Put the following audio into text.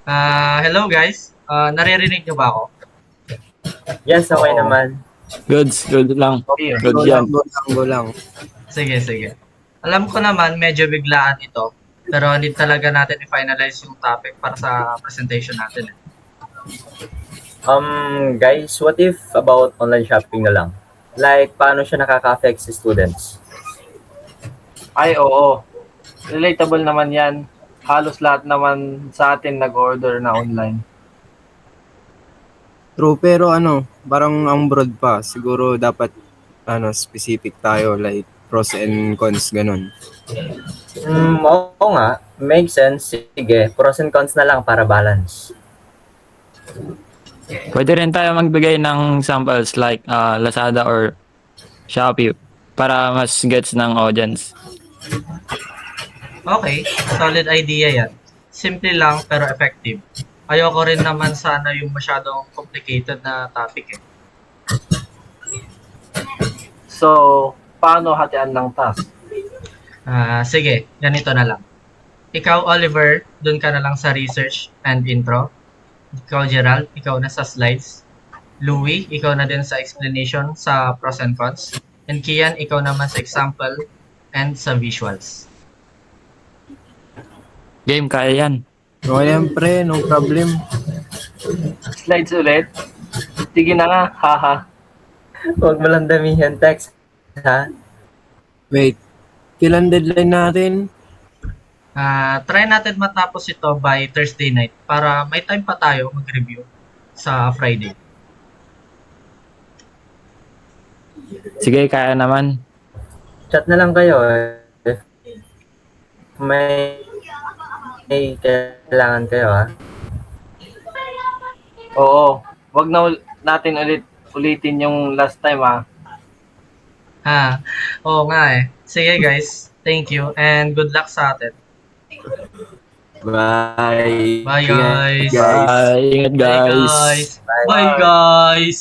Hello guys. Naririnig niyo ba ako? Yes, okay Oo. naman. Goods, good lang. Okay, Good go lang, yan. go lang, go lang. Sige, sige. Alam ko naman medyo biglaan ito, pero need talaga natin i-finalize yung topic para sa presentation natin. Guys, what if about online shopping na lang? Like, paano siya nakaka-affect sa students? Ay, oo. Relatable naman yan. Halos lahat naman sa atin nag-order na online. True, pero parang ang broad pa. Siguro dapat specific tayo like pros and cons ganun. Oo nga. Makes sense. Sige, pros and cons na lang para balance. Pwede rin tayo magbigay ng samples like Lazada or Shopee para mas gets ng audience. Okay, solid idea yan. Simple lang pero effective. Ayoko rin naman sana yung masyadong complicated na topic eh. So, paano hatian ng task? Sige, ganito na lang. Ikaw, Oliver, dun ka na lang sa research and intro. Ikaw, Gerald, ikaw na sa slides. Louie, ikaw na din sa explanation sa pros and cons. And Kian, ikaw naman sa example and sa visuals. Game, kaya yan. Okay lang pre, no problem. Slides ulit? Sige na nga, haha. Huwag mo lang damihan text, ha? Wait, kailan deadline natin? Try natin matapos ito by Thursday night para may time pa tayo mag-review sa Friday. Sige, kaya naman. Chat na lang kayo. If may kailangan kayo, ha? Oo. Wag na natin ulitin yung last time, ha. Oo nga eh. Sige guys, thank you and good luck sa atin. Bye. Bye guys. Bye. Ingat Bye guys. guys. Bye guys.